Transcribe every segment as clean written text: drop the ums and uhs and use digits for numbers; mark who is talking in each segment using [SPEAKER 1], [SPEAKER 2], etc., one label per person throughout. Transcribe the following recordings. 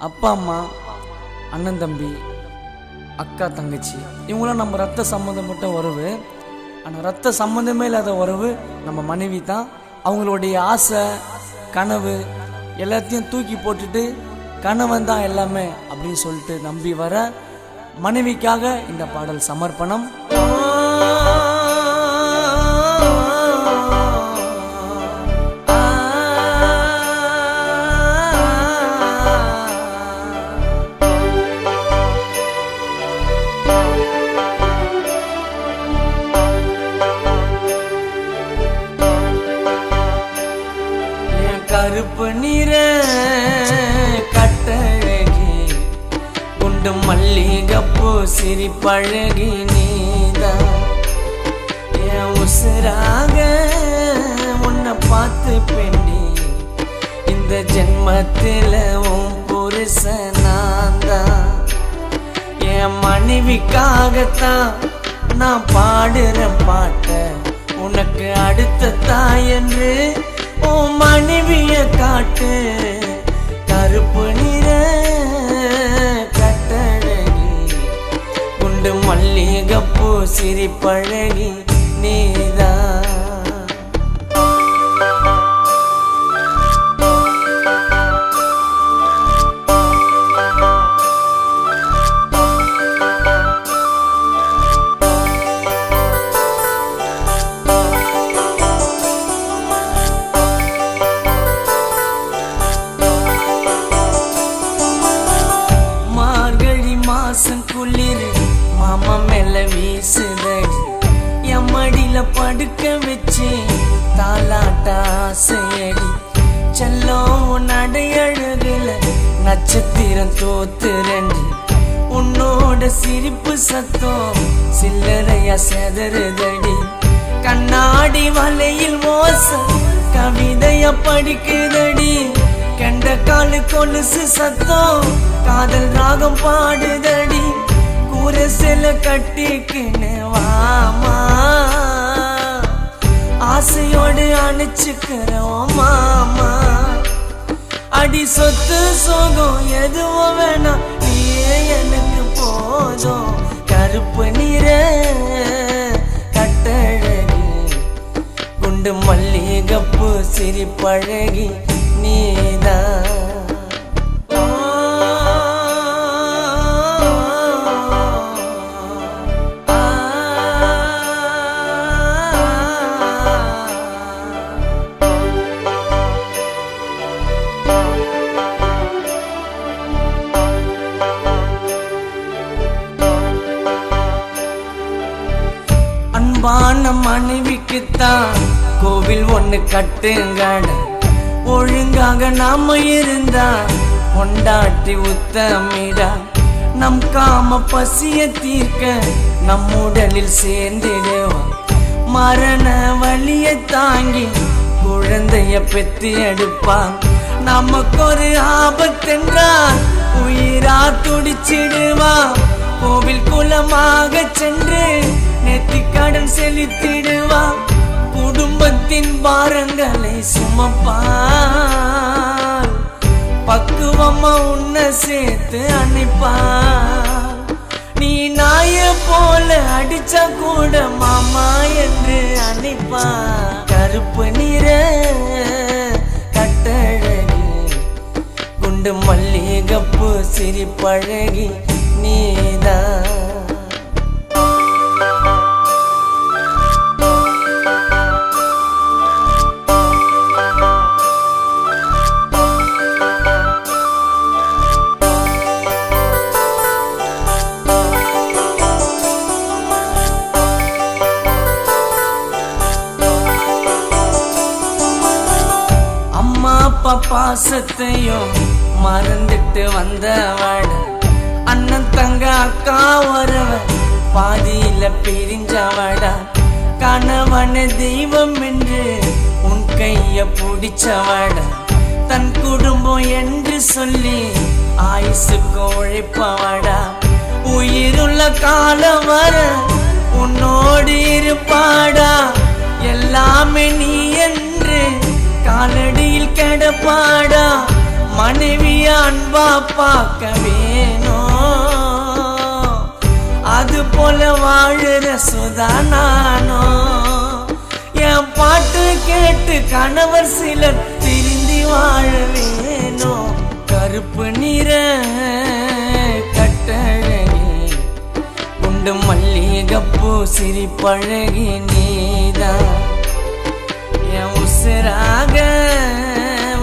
[SPEAKER 1] அப்பா அம்மா, அண்ணன் தம்பி, அக்கா தங்கச்சி, இவங்களாம் நம்ம ரத்த சம்மந்தப்பட்ட உறவு. ஆனால் ரத்த சம்மந்தமே இல்லாத உறவு நம்ம மனைவி தான். அவங்களுடைய ஆசை, கனவு எல்லாத்தையும் தூக்கி போட்டுட்டு கணவன் தான் எல்லாமே அப்படின்னு சொல்லிட்டு நம்பி வர மனைவிக்காக இந்த பாடல் சமர்ப்பணம். கருப்பு நிற கட்டழகி குண்டு மல்லிகப்பூ சிரிப்பழகி நீதான் என் உசுராக உன்னை பார்த்து பெண்டி இந்த ஜென்மத்தில் உன் புருஷன் நான் தான். என் மனைவிக்காகத்தான் நான் பாடுற பாட்ட உனக்கு அடுத்த தாய் என்று உன் மனைவிய காட்டு. கருப்பு நிற கட்டழகி குண்டு மல்லிகப்பூ சிரிப்பழகி நீதான். குளிர் மாமா மேல வீசுதடி என் மடியில படுக்க வச்சு தாலாட்டா ஆசையடி. செல்லம் உன் அடையழகுல நட்சத்திரம் தோத்துரண்டி உன்னோட சிரிப்பு சத்தம் சில்லறையா செதறுதடி. கண்ணாடி வலையில் மோசம் கவிதைய படிக்குதடி. கண்ட காலு கொலுசு சத்தம் காதல் ராகம் பாடுதடி. கூரை சில கட்டிக்கின்னு வாமா ஆசையோடு அணைச்சுக்கிறோம் மாமா. அடி சொத்து சோகம் எதுவும் வேணாம் நீயே எனக்கு போதும். கருப்பு நிற கட்டழகி குண்டு மல்லிகப்பூ சிரிப்பழகி நீதான். அன்பான மனைவிக்குத்தான் கோவில் ஒண்ணு கட்டுங்கட. ஒழுங்காக நாம இருந்தா கொண்டாட்டி உத்தமிடா. நம் காம பசிய தீர்க்க நம் உடலில் சேர்ந்திடுவா. மரண வலிய தாங்கி குழந்தைய பெத்து எடுப்பா. நமக்கு ஒரு ஆபத்தென்றால் உயிரா துடிச்சிடுவா. கோவில் குலமாக சென்று நெத்தி கடன் செலுத்திடுவா. குடும்பத்தின் பாரங்களை சுமப்பார். பக்குவமா உன்னை சேர்த்து அணைப்பார். நீ நாய போல அடிச்சா கூட மாமா என்று அணைப்பார். கருப்பு நிற கட்டழகி குண்டு மல்லிகப்பூ சிரிப்பழகி நீதான். பாசத்தையும் மறந்துட்டு வந்தவட. அண்ணன் தங்க அக்கா வரவ பாதியில பிரிஞ்சவடா. கணவன தெய்வம் என்று உன் கைய பிடிச்சவட. தன் குடும்பம் என்று சொல்லி ஆயுசுக்கு உழைப்பவடா. உயிருள்ள காலம் வர உன்னோடு இருப்பாடா. எல்லாமே நீ என்று காலடியில் கிடப்பாடா. மனைவிய அன்பா பார்க்க வேணும், அது போல வாழுற சுதானானோ. என் பாட்டு கேட்டு கணவர் சிலர் திருந்தி வாழ வேணும். கருப்பு நிற கட்டழகி குண்டு மல்லிகப்பூ சிரிப்பழகி நீதான். என் உசுராக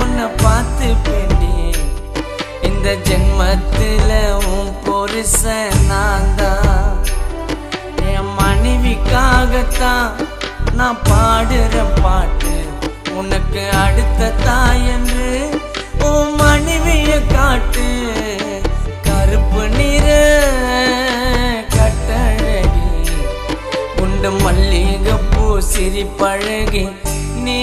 [SPEAKER 1] உன்னை பார்த்து பெண்டி, இந்த ஜென்மத்தில் உன் புருஷன் நான் தான். என் மனைவிக்காகத்தான் நான் பாடுற பாட்டு, உனக்கு அடுத்த தாய் என்று உன் மனைவிய காட்டு. கருப்பு நிற கட்டழகி குண்டு மல்லிகைப்பூ சிரிப்பழகி நீ